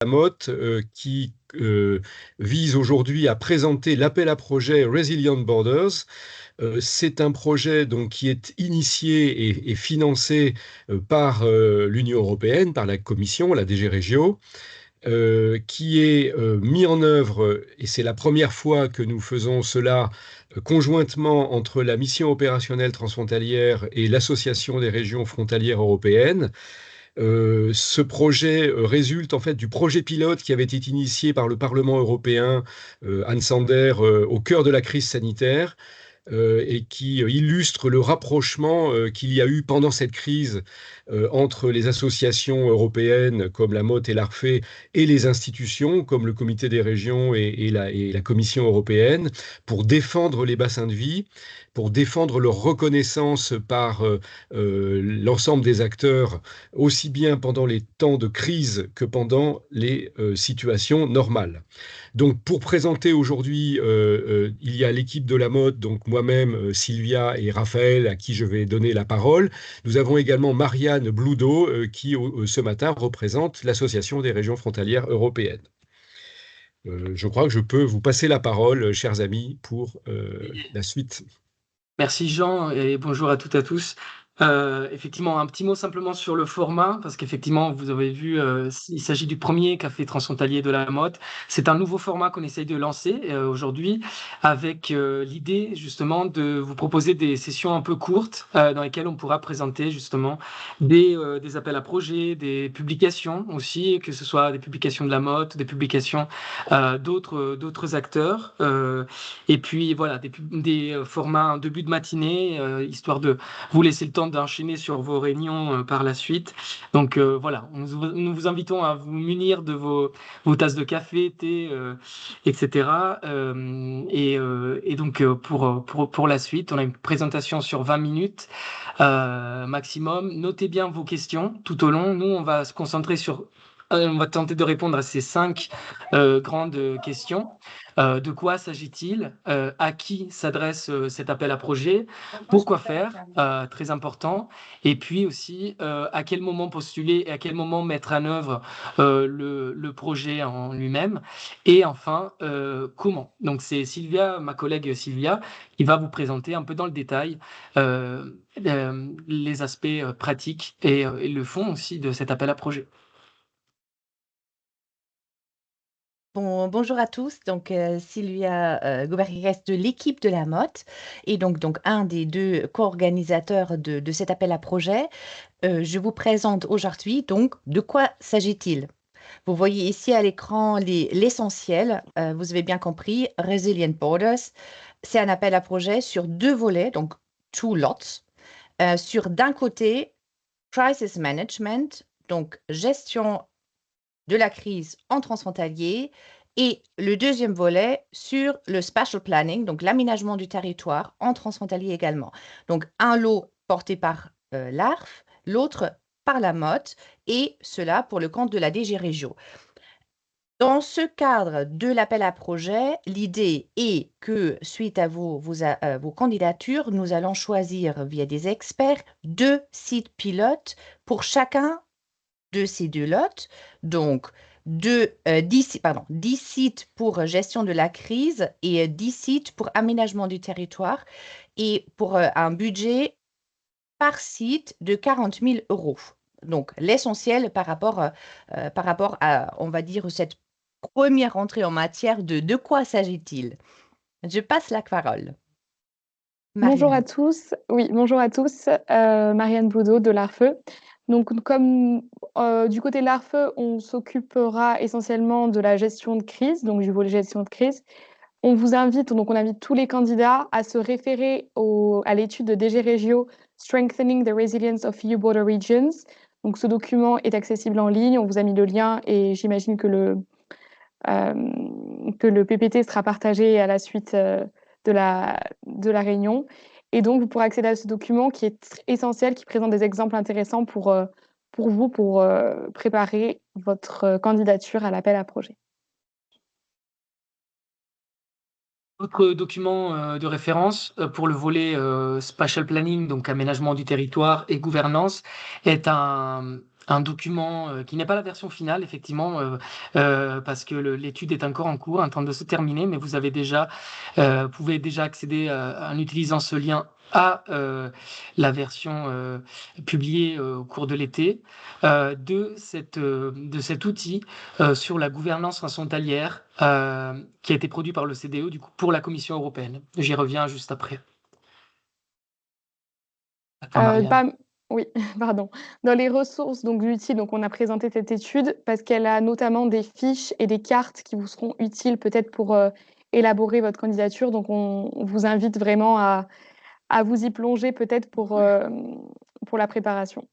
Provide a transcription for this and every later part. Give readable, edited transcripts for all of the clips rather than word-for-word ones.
Lamotte qui vise aujourd'hui à présenter l'appel à projet Resilient Borders. C'est un projet donc, qui est initié et financé par l'Union européenne, par la Commission, la DG Regio, qui est mis en œuvre, et c'est la première fois que nous faisons cela conjointement entre la mission opérationnelle transfrontalière et l'Association des régions frontalières européennes. Ce projet résulte en fait du projet pilote qui avait été initié par le Parlement européen, Ann Sander, au cœur de la crise sanitaire, et qui illustre le rapprochement qu'il y a eu pendant cette crise entre les associations européennes comme la MOT et l'ARFE et les institutions comme le Comité des régions et la Commission européenne pour défendre les bassins de vie, pour défendre leur reconnaissance par l'ensemble des acteurs, aussi bien pendant les temps de crise que pendant les situations normales. Donc, pour présenter aujourd'hui, il y a l'équipe de la mode, donc moi-même, Sylvia et Raphaël, à qui je vais donner la parole. Nous avons également Marianne Bloudeau, qui ce matin représente l'Association des régions frontalières européennes. Je crois que je peux vous passer la parole, chers amis, pour la suite. Merci Jean et bonjour à toutes et à tous. Effectivement, un petit mot simplement sur le format, parce qu'effectivement, vous avez vu, il s'agit du premier café transfrontalier de la mode. C'est un nouveau format qu'on essaye de lancer aujourd'hui, avec l'idée justement de vous proposer des sessions un peu courtes dans lesquelles on pourra présenter justement des appels à projets, des publications aussi, que ce soit des publications de la mode, des publications d'autres acteurs, et puis voilà, des formats en début de matinée, histoire de vous laisser le temps d'enchaîner sur vos réunions par la suite. Donc voilà, nous vous invitons à vous munir de vos tasses de café, thé, etc. Et donc pour la suite, on a une présentation sur 20 minutes maximum. Notez bien vos questions tout au long. Nous, on va se concentrer on va tenter de répondre à ces 5 grandes questions. De quoi s'agit-il? À qui s'adresse cet appel à projet? Pourquoi faire? Très important. Et puis aussi, à quel moment postuler et à quel moment mettre en œuvre le projet en lui-même? Et enfin, comment? Donc c'est Sylvia, ma collègue Sylvia, qui va vous présenter un peu dans le détail les aspects pratiques et le fond aussi de cet appel à projet. Bonjour à tous, donc Sylvia Goubergues de l'équipe de la MOT et donc un des 2 co-organisateurs de cet appel à projet. Je vous présente aujourd'hui donc de quoi s'agit-il? Vous voyez ici à l'écran l'essentiel, vous avez bien compris, Resilient Borders, c'est un appel à projet sur 2 volets, donc 2 lots, sur d'un côté, crisis management, donc gestion de la crise en transfrontalier, et le deuxième volet sur le spatial planning, donc l'aménagement du territoire en transfrontalier également. Donc un lot porté par l'ARF, l'autre par la MOT, et cela pour le compte de la DG Regio. Dans ce cadre de l'appel à projet, l'idée est que suite à vos candidatures, nous allons choisir via des experts 2 sites pilotes pour chacun de ces 2 lots, donc 10 sites pour gestion de la crise et 10 sites pour aménagement du territoire, et pour un budget par site de 40 000 €. Donc l'essentiel par rapport à, on va dire, cette première entrée en matière de quoi s'agit-il? Je passe la parole. Bonjour à Marianne. tous. Oui, bonjour à tous. Marianne Bloudeau de l'ARFE. Donc comme du côté de l'ARFE, on s'occupera essentiellement de la gestion de crise, donc du volet gestion de crise. On invite tous les candidats à se référer à l'étude de DG Regio Strengthening the Resilience of EU Border Regions. Donc ce document est accessible en ligne, on vous a mis le lien et j'imagine que le PPT sera partagé à la suite de la réunion. Et donc, vous pourrez accéder à ce document qui est essentiel, qui présente des exemples intéressants pour vous, pour préparer votre candidature à l'appel à projet. Autre document de référence pour le volet spatial planning, donc aménagement du territoire et gouvernance, est un un document qui n'est pas la version finale, effectivement, parce que l'étude est encore en cours, en train de se terminer, mais vous pouvez déjà accéder en utilisant ce lien à la version publiée au cours de l'été de cet outil sur la gouvernance transfrontalière qui a été produit par le CDE du coup, pour la Commission européenne. J'y reviens juste après. Oui, pardon. Dans les ressources donc utiles, donc on a présenté cette étude parce qu'elle a notamment des fiches et des cartes qui vous seront utiles peut-être pour élaborer votre candidature. Donc on vous invite vraiment à vous y plonger peut-être pour la préparation.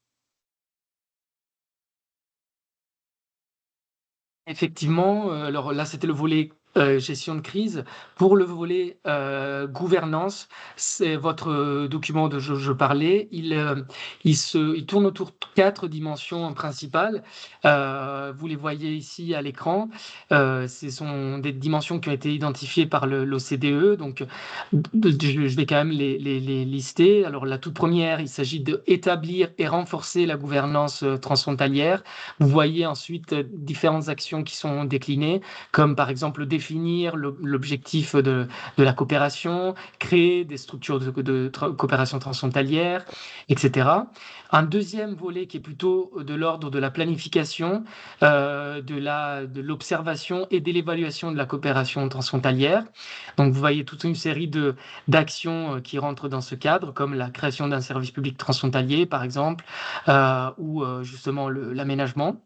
Effectivement, alors là, c'était le volet gestion de crise. Pour le volet gouvernance, c'est votre document dont je parlais. Il tourne autour de 4 dimensions principales. Vous les voyez ici à l'écran. Ce sont des dimensions qui ont été identifiées par l'OCDE. Donc, je vais quand même les lister. Alors, la toute première, il s'agit d'établir et renforcer la gouvernance transfrontalière. Vous voyez ensuite différentes actions qui sont déclinées, comme par exemple définir l'objectif de la coopération, créer des structures de coopération transfrontalière, etc. Un deuxième volet qui est plutôt de l'ordre de la planification, de l'observation et de l'évaluation de la coopération transfrontalière. Donc vous voyez toute une série d'actions qui rentrent dans ce cadre, comme la création d'un service public transfrontalier, par exemple, ou justement l'aménagement.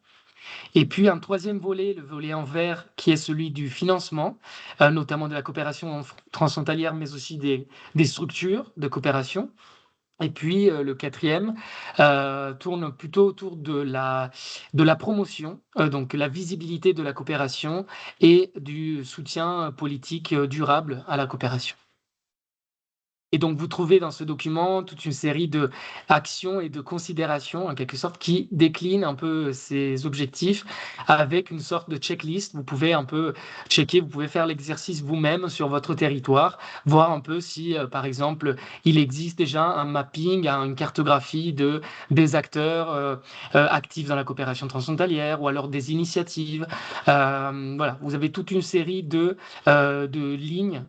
Et puis un troisième volet, le volet en vert, qui est celui du financement, notamment de la coopération transfrontalière, mais aussi des structures de coopération. Et puis le quatrième tourne plutôt autour de la promotion, donc la visibilité de la coopération et du soutien politique durable à la coopération. Et donc, vous trouvez dans ce document toute une série d'actions et de considérations, en quelque sorte, qui déclinent un peu ces objectifs avec une sorte de checklist. Vous pouvez un peu checker, vous pouvez faire l'exercice vous-même sur votre territoire, voir un peu si, par exemple, il existe déjà un mapping, une cartographie des acteurs actifs dans la coopération transfrontalière ou alors des initiatives. Voilà, vous avez toute une série de lignes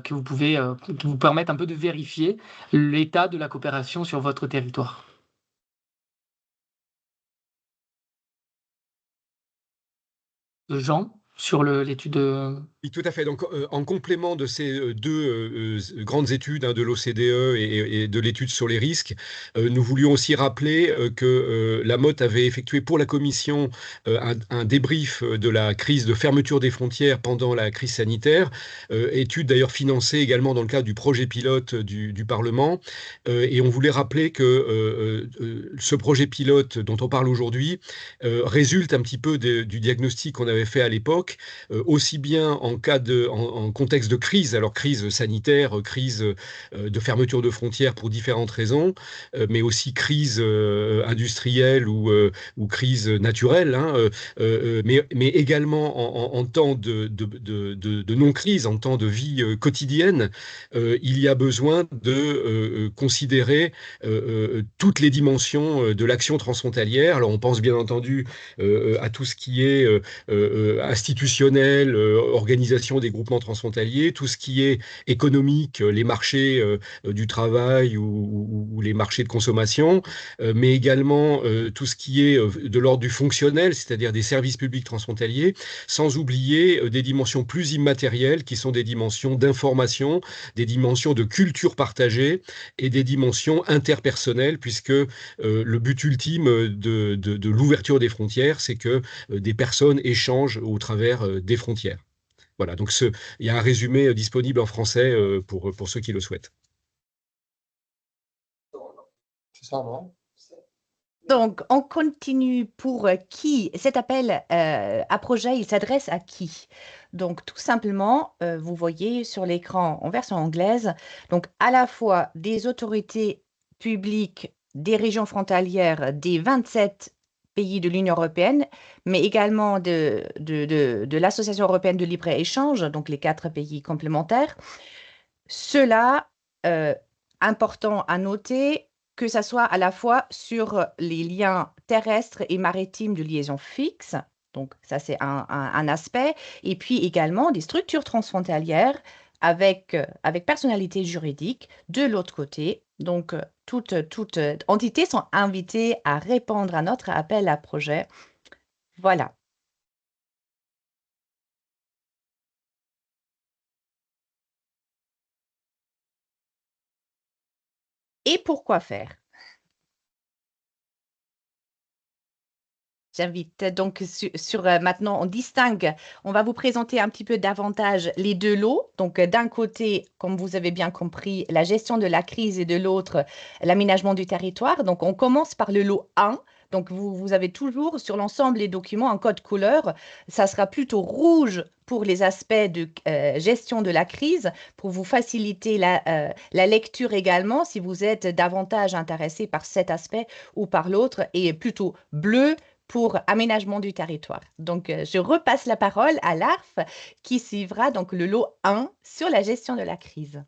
qui vous permettent un peu de vérifier l'état de la coopération sur votre territoire. Jean, sur l'étude. Oui, tout à fait. Donc, en complément de ces deux grandes études de l'OCDE et de l'étude sur les risques, nous voulions aussi rappeler que la MOT avait effectué pour la Commission un débrief de la crise de fermeture des frontières pendant la crise sanitaire, étude d'ailleurs financée également dans le cadre du projet pilote du Parlement. Et on voulait rappeler que ce projet pilote dont on parle aujourd'hui résulte un petit peu du diagnostic qu'on avait fait à l'époque, aussi bien en contexte de crise, alors crise sanitaire, crise de fermeture de frontières pour différentes raisons, mais aussi crise industrielle ou crise naturelle, mais également en temps de non-crise, en temps de vie quotidienne, il y a besoin de considérer toutes les dimensions de l'action transfrontalière. Alors on pense bien entendu à tout ce qui est institutionnel, organisation des groupements transfrontaliers, tout ce qui est économique, les marchés du travail ou les marchés de consommation, mais également tout ce qui est de l'ordre du fonctionnel, c'est-à-dire des services publics transfrontaliers, sans oublier des dimensions plus immatérielles qui sont des dimensions d'information, des dimensions de culture partagée et des dimensions interpersonnelles, puisque le but ultime de l'ouverture des frontières, c'est que des personnes échangent au travers des frontières. Voilà, donc il y a un résumé disponible en français pour ceux qui le souhaitent. C'est ça, non? Donc, on continue pour qui? Cet appel à projet, il s'adresse à qui? Donc, tout simplement, vous voyez sur l'écran en version anglaise, donc à la fois des autorités publiques, des régions frontalières, des 27 pays de l'Union européenne, mais également de l'Association européenne de libre-échange, donc les 4 pays complémentaires. Cela, important à noter, que ça soit à la fois sur les liens terrestres et maritimes de liaison fixe, donc ça c'est un aspect, et puis également des structures transfrontalières avec personnalité juridique de l'autre côté. Donc toutes entités sont invitées à répondre à notre appel à projet. Voilà. Et pourquoi faire? J'invite donc maintenant, on va vous présenter un petit peu davantage les deux lots. Donc, d'un côté, comme vous avez bien compris, la gestion de la crise et de l'autre, l'aménagement du territoire. Donc, on commence par le lot 1. Donc, vous avez toujours sur l'ensemble des documents un code couleur. Ça sera plutôt rouge pour les aspects de gestion de la crise, pour vous faciliter la lecture également, si vous êtes davantage intéressé par cet aspect ou par l'autre, et plutôt bleu pour aménagement du territoire. Donc, je repasse la parole à l'ARF qui suivra donc le lot 1 sur la gestion de la crise.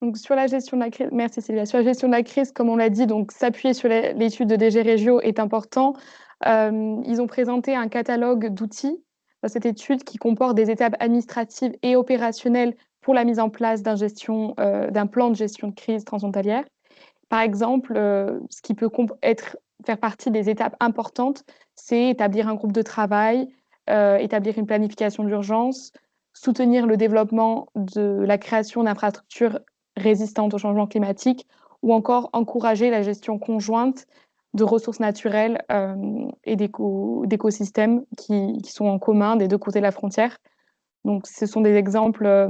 Donc sur la gestion de la crise, merci Sylvia. Sur la gestion de la crise, comme on l'a dit, donc s'appuyer sur l'étude de DG Régio est important. Ils ont présenté un catalogue d'outils dans cette étude qui comporte des étapes administratives et opérationnelles pour la mise en place d'un plan de gestion de crise transfrontalière. Par exemple, ce qui peut faire partie des étapes importantes, c'est établir un groupe de travail, établir une planification d'urgence, soutenir le développement de la création d'infrastructures résistantes au changement climatique ou encore encourager la gestion conjointe de ressources naturelles et d'écosystèmes qui sont en commun des deux côtés de la frontière. Donc, ce sont des exemples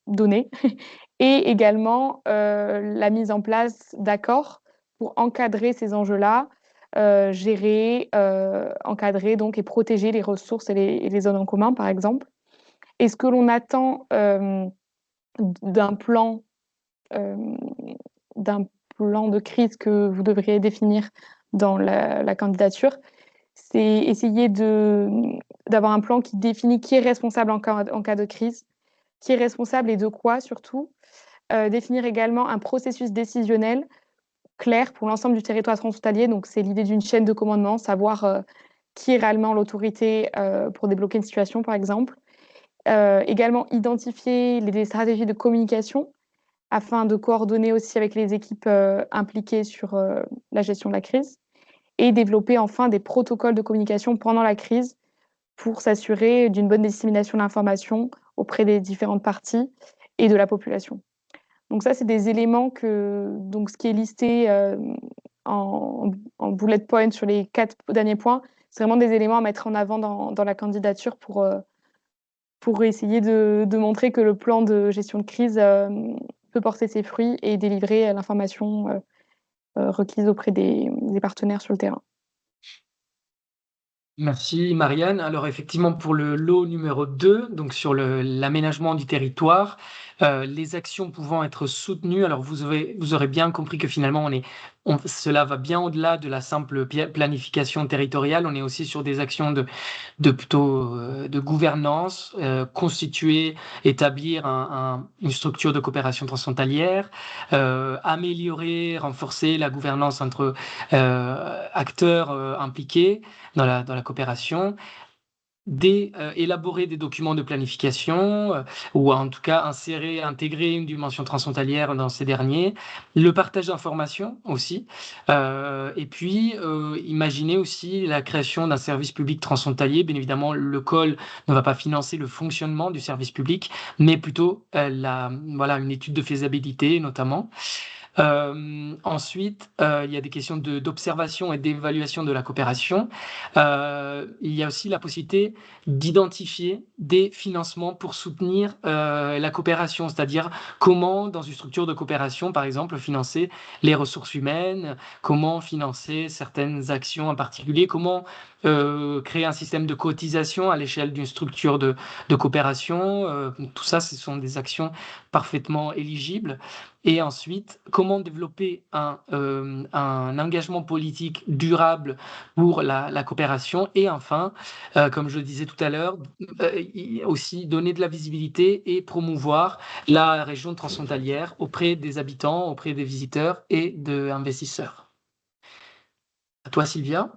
donnés. Et également la mise en place d'accords pour encadrer ces enjeux-là, gérer, encadrer donc, et protéger les ressources et les zones en commun, par exemple. Et ce que l'on attend d'un plan de crise que vous devriez définir dans la candidature, c'est essayer d'avoir un plan qui définit qui est responsable en cas de crise, qui est responsable et de quoi surtout. Définir également un processus décisionnel clair pour l'ensemble du territoire transfrontalier. Donc, c'est l'idée d'une chaîne de commandement, savoir qui est réellement l'autorité pour débloquer une situation, par exemple. Également, identifier les stratégies de communication afin de coordonner aussi avec les équipes impliquées sur la gestion de la crise. Et développer enfin des protocoles de communication pendant la crise pour s'assurer d'une bonne dissémination de l'information auprès des différentes parties et de la population. Donc ça, c'est des éléments donc ce qui est listé en bullet point sur les 4 derniers points, c'est vraiment des éléments à mettre en avant dans la candidature pour essayer de montrer que le plan de gestion de crise peut porter ses fruits et délivrer l'information requise auprès des partenaires sur le terrain. Merci Marianne. Alors effectivement pour le lot numéro 2, donc sur l'aménagement du territoire, les actions pouvant être soutenues, alors vous aurez bien compris que finalement cela va bien au-delà de la simple planification territoriale, on est aussi sur des actions de gouvernance, constituer, établir une structure de coopération transfrontalière, améliorer, renforcer la gouvernance entre acteurs impliqués dans la coopération, élaborer des documents de planification ou en tout cas intégrer une dimension transfrontalière dans ces derniers, le partage d'informations aussi, et puis imaginer aussi la création d'un service public transfrontalier. Bien évidemment, le COL ne va pas financer le fonctionnement du service public, mais plutôt une étude de faisabilité notamment. Ensuite, il y a des questions d'observation et d'évaluation de la coopération. Il y a aussi la possibilité d'identifier des financements pour soutenir la coopération, c'est-à-dire comment, dans une structure de coopération, par exemple, financer les ressources humaines, comment financer certaines actions en particulier, comment créer un système de cotisation à l'échelle d'une structure de coopération. Tout ça, ce sont des actions parfaitement éligibles. Et ensuite, comment développer un engagement politique durable pour la coopération. Et enfin, comme je le disais tout à l'heure, aussi donner de la visibilité et promouvoir la région transfrontalière auprès des habitants, auprès des visiteurs et des investisseurs. À toi, Sylvia.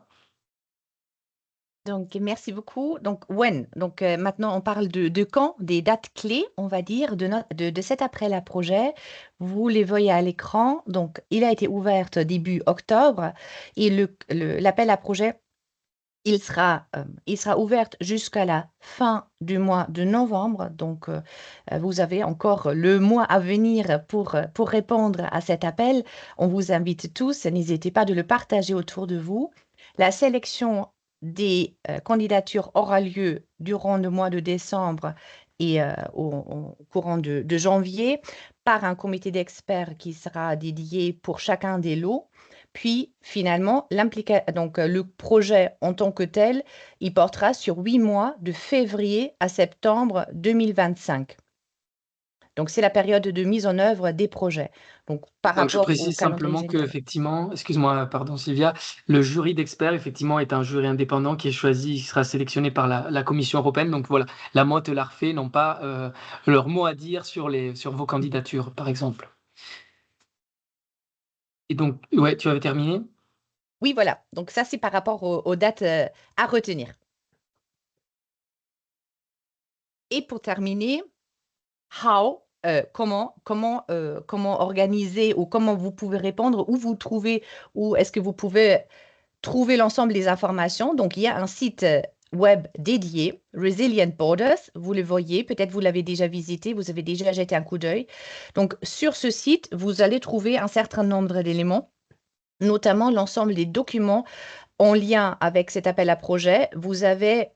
Donc, merci beaucoup. Donc, when? Donc, maintenant, on parle de quand, des dates clés, on va dire, de cet appel à projet. Vous les voyez à l'écran. Donc, il a été ouvert début octobre et l'appel à projet, il sera ouvert jusqu'à la fin du mois de novembre. Donc, vous avez encore le mois à venir pour répondre à cet appel. On vous invite tous, n'hésitez pas de le partager autour de vous. La sélection des candidatures aura lieu durant le mois de décembre et au courant de janvier par un comité d'experts qui sera dédié pour chacun des lots. Puis, finalement, donc, le projet en tant que tel, il portera sur 8 mois de février à septembre 2025. Donc, c'est la période de mise en œuvre des projets. Donc, par Donc, je rapport au précise calendrier simplement que, général. effectivement, excuse-moi, pardon Sylvia, le jury d'experts, effectivement, est un jury indépendant qui est choisi, qui sera sélectionné par la Commission européenne. Donc voilà, la MOT et l'ARFE n'ont pas leur mot à dire sur vos candidatures, par exemple. Et donc, ouais, tu avais terminé? Oui, voilà. Donc, ça, c'est par rapport aux dates à retenir. Et pour terminer, comment organiser ou comment vous pouvez répondre, où est-ce que vous pouvez trouver l'ensemble des informations. Donc, il y a un site web dédié, Resilient Borders. Vous le voyez, peut-être vous l'avez déjà visité, vous avez déjà jeté un coup d'œil. Donc, sur ce site, vous allez trouver un certain nombre d'éléments, notamment l'ensemble des documents en lien avec cet appel à projet. Vous avez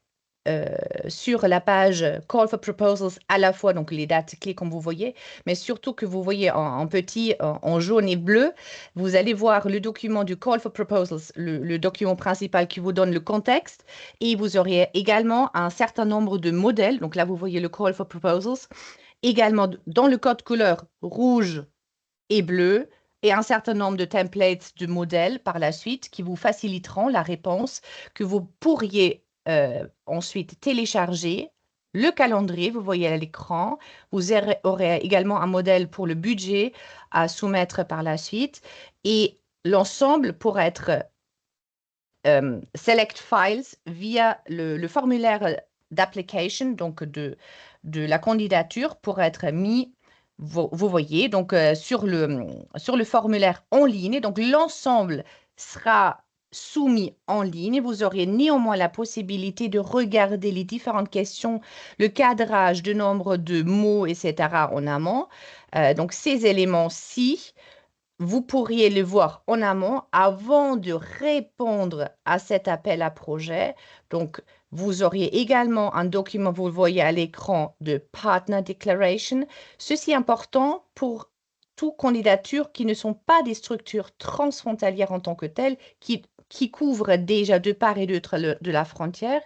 sur la page Call for Proposals à la fois donc les dates clés comme vous voyez, mais surtout que vous voyez en petit, en jaune et bleu, vous allez voir le document du Call for Proposals, le document principal qui vous donne le contexte, et vous auriez également un certain nombre de modèles. Donc là, vous voyez le Call for Proposals, également dans le code couleur rouge et bleu, et un certain nombre de templates de modèles par la suite qui vous faciliteront la réponse que vous pourriez ensuite télécharger. Le calendrier, vous voyez à l'écran. Vous aurez également un modèle pour le budget à soumettre par la suite. Et l'ensemble pourra être select files via le formulaire d'application, donc de la candidature, pour être mis, vous voyez, donc sur le formulaire en ligne. Donc l'ensemble sera soumis en ligne. Vous aurez néanmoins la possibilité de regarder les différentes questions, le cadrage de nombre de mots, etc. en amont. Donc ces éléments-ci, vous pourriez le voir en amont avant de répondre à cet appel à projet. Donc, vous auriez également un document, vous le voyez à l'écran, de Partner Declaration. Ceci est important pour toute candidature qui ne sont pas des structures transfrontalières en tant que telles, qui couvrent déjà de part et d'autre de la frontière.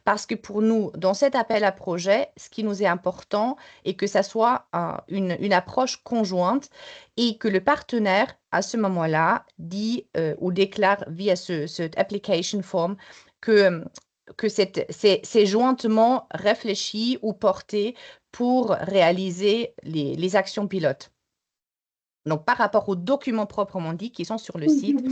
Parce que pour nous, dans cet appel à projet, ce qui nous est important est que ça soit une approche conjointe et que le partenaire, à ce moment-là, dit ou déclare via cette application form que c'est jointement réfléchi ou porté pour réaliser les actions pilotes. Donc, par rapport aux documents proprement dits qui sont sur le site.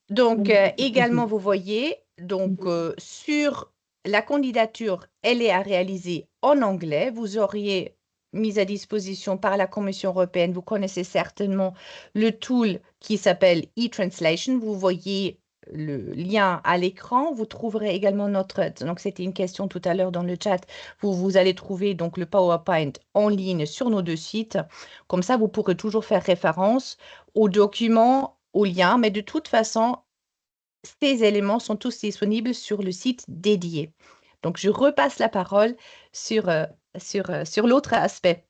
Donc, également, vous voyez, donc, sur la candidature, elle est à réaliser en anglais. Vous auriez mis à disposition par la Commission européenne, vous connaissez certainement le tool qui s'appelle e-translation. Vous voyez le lien à l'écran. Vous trouverez également donc c'était une question tout à l'heure dans le chat, vous allez trouver donc le PowerPoint en ligne sur nos deux sites. Comme ça, vous pourrez toujours faire référence aux documents, aux liens, mais de toute façon, ces éléments sont tous disponibles sur le site dédié. Donc, je repasse la parole sur l'autre aspect.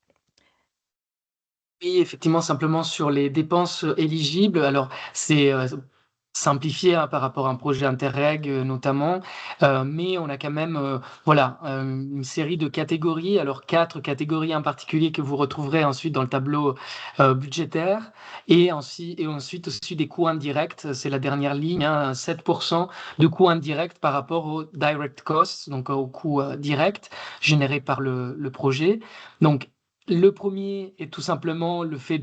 Oui, effectivement, simplement sur les dépenses éligibles. Alors, c'est simplifié par rapport à un projet Interreg notamment, mais on a quand même une série de catégories, alors 4 catégories en particulier que vous retrouverez ensuite dans le tableau budgétaire, et ensuite aussi des coûts indirects, c'est la dernière ligne, 7% de coûts indirects par rapport aux direct costs, donc aux coûts directs générés par le projet. Donc le premier est tout simplement le fait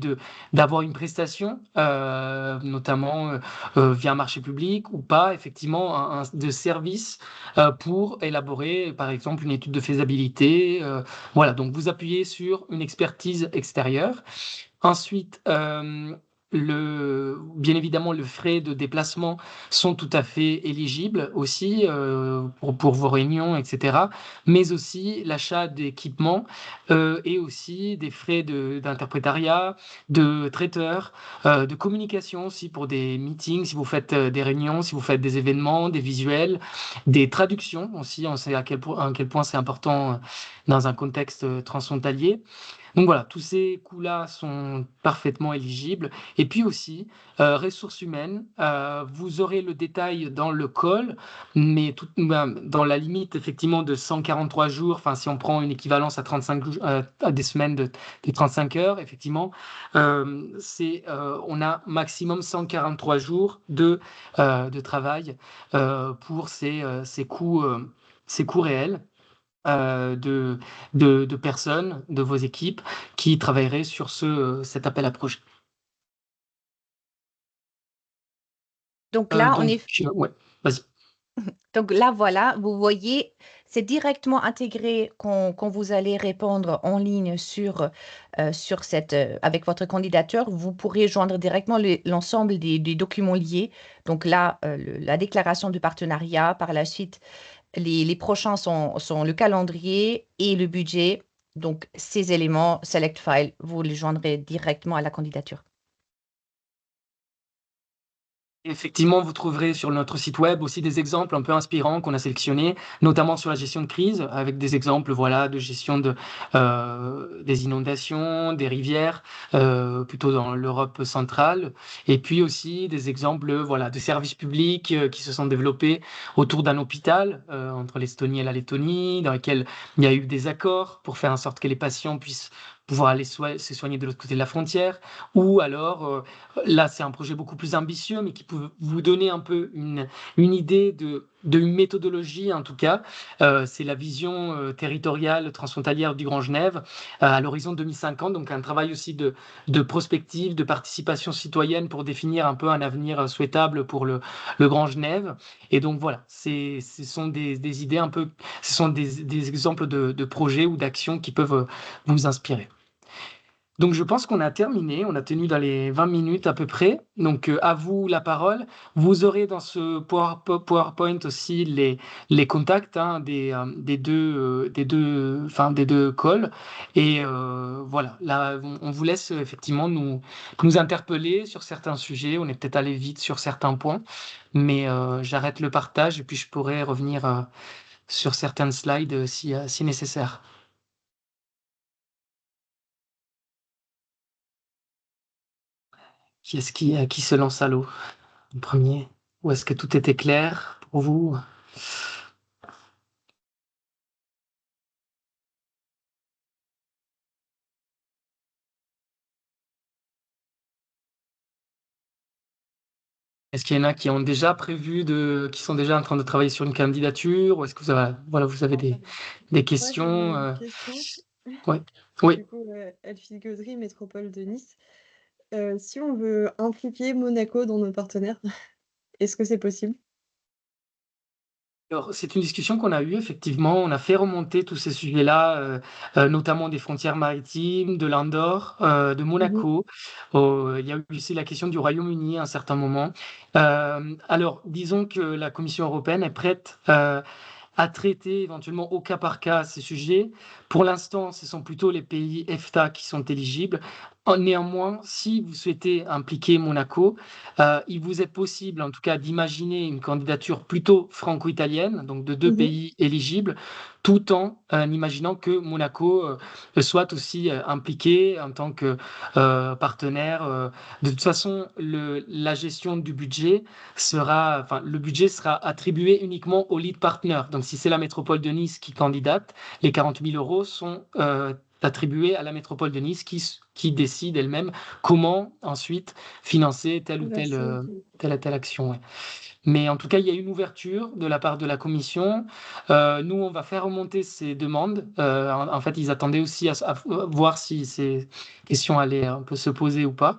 d'avoir une prestation, notamment via un marché public ou pas, effectivement, de service pour élaborer, par exemple, une étude de faisabilité. Voilà, donc vous appuyez sur une expertise extérieure. Ensuite, bien évidemment, les frais de déplacement sont tout à fait éligibles aussi pour vos réunions, etc. Mais aussi l'achat d'équipements et aussi des frais d'interprétariat, de traiteurs, de communication aussi pour des meetings, si vous faites des réunions, si vous faites des événements, des visuels, des traductions aussi. On sait à quel point c'est important dans un contexte transfrontalier. Donc voilà, tous ces coûts-là sont parfaitement éligibles. Et puis aussi, ressources humaines, vous aurez le détail dans le call, mais dans la limite effectivement de 143 jours, enfin si on prend une équivalence à 35 à des semaines de 35 heures, effectivement, on a maximum 143 jours de travail pour ces coûts réels de personnes, de vos équipes qui travailleraient sur cet appel à projet. Donc là, on est... Ouais, vas-y. Donc là, voilà, vous voyez, c'est directement intégré quand vous allez répondre en ligne avec votre candidature. Vous pourrez joindre directement l'ensemble des documents liés. Donc là, la déclaration de partenariat, par la suite, les prochains sont le calendrier et le budget. Donc ces éléments, Select File, vous les joindrez directement à la candidature. Effectivement, vous trouverez sur notre site web aussi des exemples un peu inspirants qu'on a sélectionnés, notamment sur la gestion de crise, avec des exemples de gestion des inondations, des rivières, plutôt dans l'Europe centrale, et puis aussi des exemples de services publics qui se sont développés autour d'un hôpital entre l'Estonie et la Lettonie, dans lequel il y a eu des accords pour faire en sorte que les patients puissent pouvoir aller se soigner de l'autre côté de la frontière, ou alors là, c'est un projet beaucoup plus ambitieux, mais qui peut vous donner un peu une idée d'une méthodologie, en tout cas. C'est la vision territoriale transfrontalière du Grand Genève à l'horizon 2050, donc un travail aussi de prospective, de participation citoyenne pour définir un peu un avenir souhaitable pour le Grand Genève. Et donc voilà, ce sont des idées un peu, ce sont des exemples de projets ou d'actions qui peuvent vous inspirer. Donc, je pense qu'on a terminé. On a tenu dans les 20 minutes à peu près. Donc, à vous la parole. Vous aurez dans ce PowerPoint aussi les contacts des deux calls. Et voilà, là, on vous laisse effectivement nous interpeller sur certains sujets. On est peut-être allé vite sur certains points. Mais j'arrête le partage et puis je pourrai revenir sur certaines slides si nécessaire. Qui est-ce qui se lance à l'eau en premier? Ou est-ce que tout était clair pour vous? Est-ce qu'il y en a qui ont déjà qui sont déjà en train de travailler sur une candidature? Ou est-ce que vous avez des questions? Moi, j'ai une question. Ouais. Oui. Du coup, Elfie Gaudry, Métropole de Nice. Si on veut impliquer Monaco dans nos partenaires, est-ce que c'est possible? Alors, c'est une discussion qu'on a eue, effectivement. On a fait remonter tous ces sujets-là, notamment des frontières maritimes, de l'Andorre, de Monaco. Il y a eu aussi la question du Royaume-Uni à un certain moment. Alors, disons que la Commission européenne est prête à traiter éventuellement au cas par cas ces sujets. Pour l'instant, ce sont plutôt les pays EFTA qui sont éligibles. Néanmoins, si vous souhaitez impliquer Monaco, il vous est possible, en tout cas, d'imaginer une candidature plutôt franco-italienne, donc de deux Mhm. pays éligibles, tout en imaginant que Monaco soit aussi impliqué en tant que partenaire. De toute façon, la gestion du budget le budget sera attribué uniquement au lead partner. Donc, si c'est la métropole de Nice qui candidate, les 40 000 euros sont attribués à la métropole de Nice qui décide elle-même comment ensuite financer telle ou telle, Merci. telle action. Ouais. Mais en tout cas, il y a une ouverture de la part de la commission. Nous, on va faire remonter ces demandes. En fait, ils attendaient aussi à voir si ces questions allaient un peu se poser ou pas.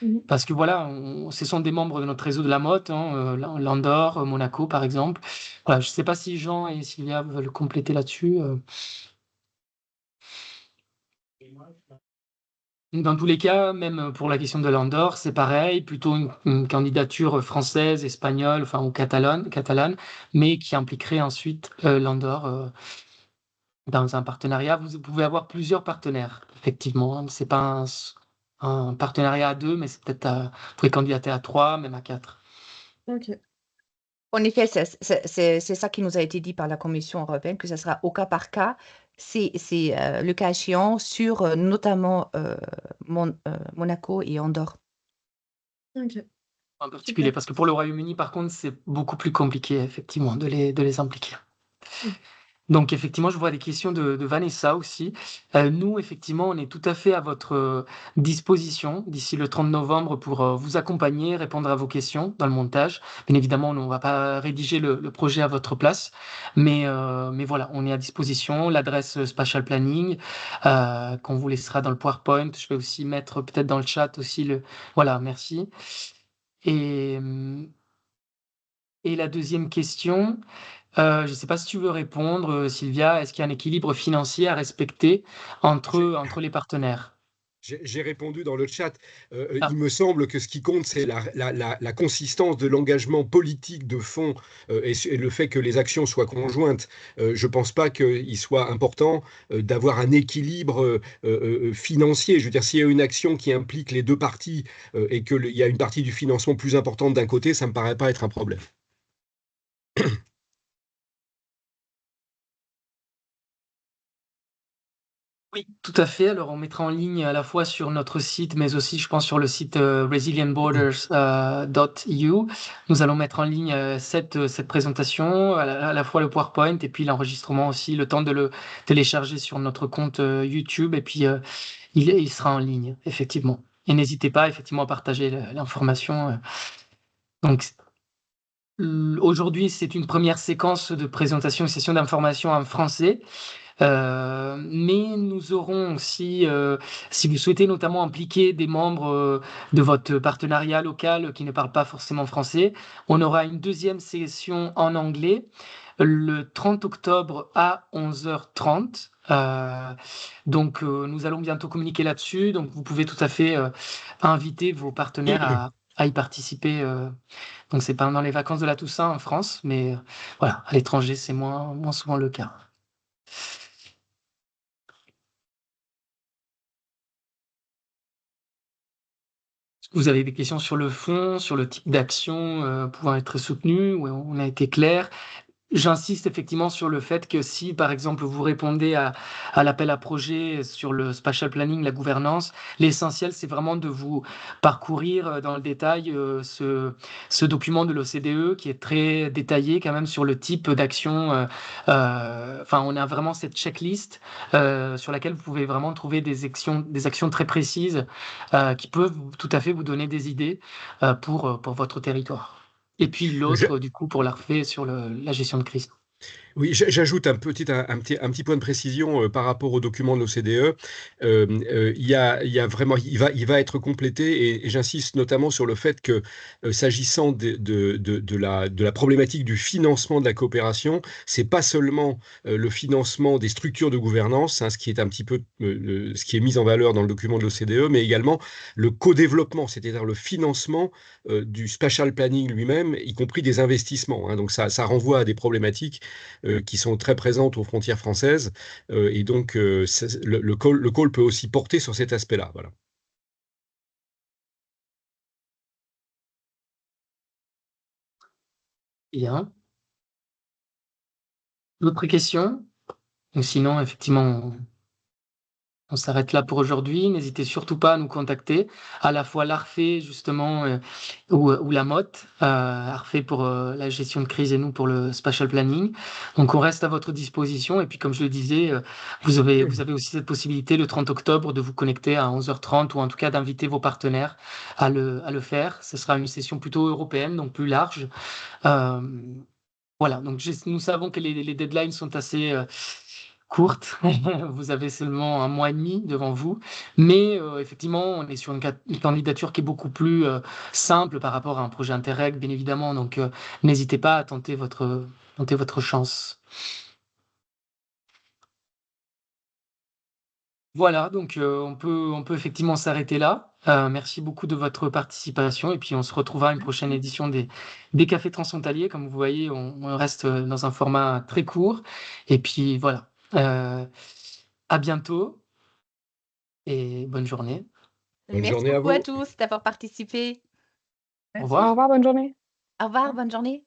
Mhm. Parce que voilà, ce sont des membres de notre réseau de la Motte, l'Andorre, Monaco par exemple. Voilà, je ne sais pas si Jean et Sylvia veulent compléter là-dessus. Dans tous les cas, même pour la question de l'Andorre, c'est pareil, plutôt une candidature française, espagnole, enfin ou catalane, mais qui impliquerait ensuite l'Andorre dans un partenariat. Vous pouvez avoir plusieurs partenaires, effectivement. Hein. C'est pas un partenariat à deux, mais c'est peut-être vous pouvez candidater à trois, même à quatre. Ok. En effet, c'est ça qui nous a été dit par la Commission européenne, que ça sera au cas par cas. C'est le cas échéant sur notamment Monaco et Andorre. Ok. En particulier, Super. parce que pour le Royaume-Uni, par contre, c'est beaucoup plus compliqué, effectivement, de les impliquer. Mhm. Donc, effectivement, je vois des questions de Vanessa aussi. Nous, effectivement, on est tout à fait à votre disposition d'ici le 30 novembre pour vous accompagner, répondre à vos questions dans le montage. Bien évidemment, on ne va pas rédiger le projet à votre place, mais voilà, on est à disposition. L'adresse Spatial Planning, qu'on vous laissera dans le PowerPoint. Je vais aussi mettre peut-être dans le chat aussi le... Voilà, merci. Et, et la deuxième question... je ne sais pas si tu veux répondre, Sylvia. Est-ce qu'il y a un équilibre financier à respecter entre les partenaires? J'ai répondu dans le chat. Ah, Il me semble que ce qui compte, c'est la consistance de l'engagement politique de fond et le fait que les actions soient conjointes. Je ne pense pas qu'il soit important d'avoir un équilibre financier. Je veux dire, s'il y a une action qui implique les deux parties et qu'il y a une partie du financement plus importante d'un côté, ça ne me paraît pas être un problème. oui, tout à fait. Alors, on mettra en ligne à la fois sur notre site, mais aussi, je pense, sur le site resilientborders.eu. Nous allons mettre en ligne cette présentation, à la fois le PowerPoint et puis l'enregistrement aussi, le temps de le télécharger sur notre compte YouTube. Et puis, il sera en ligne, effectivement. Et n'hésitez pas, effectivement, à partager l'information. Donc, aujourd'hui, c'est une première séquence de présentation, une session d'information en français. Mais nous aurons aussi, si vous souhaitez notamment impliquer des membres de votre partenariat local qui ne parlent pas forcément français, on aura une deuxième session en anglais le 30 octobre à 11h30. Donc, nous allons bientôt communiquer là-dessus. Donc, vous pouvez tout à fait inviter vos partenaires à y participer. Donc, c'est pendant les vacances de la Toussaint en France, mais voilà, à l'étranger, c'est moins souvent le cas. Vous avez des questions sur le fond, sur le type d'action pouvant être soutenu, où on a été clair. J'insiste effectivement sur le fait que si, par exemple, vous répondez à l'appel à projet sur le spatial planning, la gouvernance, l'essentiel, c'est vraiment de vous parcourir dans le détail ce document de l'OCDE qui est très détaillé quand même sur le type d'action. Enfin, on a vraiment cette checklist sur laquelle vous pouvez vraiment trouver des actions très précises qui peuvent tout à fait vous donner des idées pour votre territoire. Et puis l'autre, du coup, pour la refait sur la gestion de crise. Oui, j'ajoute un petit point de précision par rapport au document de l'OCDE. Il y a vraiment, il va être complété et j'insiste notamment sur le fait que s'agissant de la problématique du financement de la coopération, c'est pas seulement le financement des structures de gouvernance, hein, ce qui est un petit peu ce qui est mis en valeur dans le document de l'OCDE, mais également le co-développement, c'est-à-dire le financement du spatial planning lui-même, y compris des investissements. Hein. Donc ça renvoie à des problématiques qui sont très présentes aux frontières françaises. Et donc, le call peut aussi porter sur cet aspect-là. Voilà. Bien. D'autres questions? Ou sinon, effectivement, on s'arrête là pour aujourd'hui. N'hésitez surtout pas à nous contacter, à la fois l'ARFE justement ou la MOT, ARFE pour la gestion de crise et nous pour le spatial planning. Donc on reste à votre disposition et puis comme je le disais, vous avez aussi cette possibilité le 30 octobre de vous connecter à 11h30 ou en tout cas d'inviter vos partenaires à le faire. Ce sera une session plutôt européenne, donc plus large. Euh, voilà, donc nous savons que les deadlines sont assez courtes. Vous avez seulement un mois et demi devant vous, mais effectivement, on est sur une candidature qui est beaucoup plus simple par rapport à un projet Interreg, bien évidemment. Donc, n'hésitez pas à tenter votre chance. Voilà, donc on peut effectivement s'arrêter là. Merci beaucoup de votre participation et puis on se retrouvera à une prochaine édition des Cafés Transfrontaliers. Comme vous voyez, on reste dans un format très court. Et puis voilà, à bientôt et bonne journée. Bonne Merci journée à beaucoup à vous. tous d'avoir participé. Au Au revoir. revoir, bonne journée. Au revoir, bonne journée.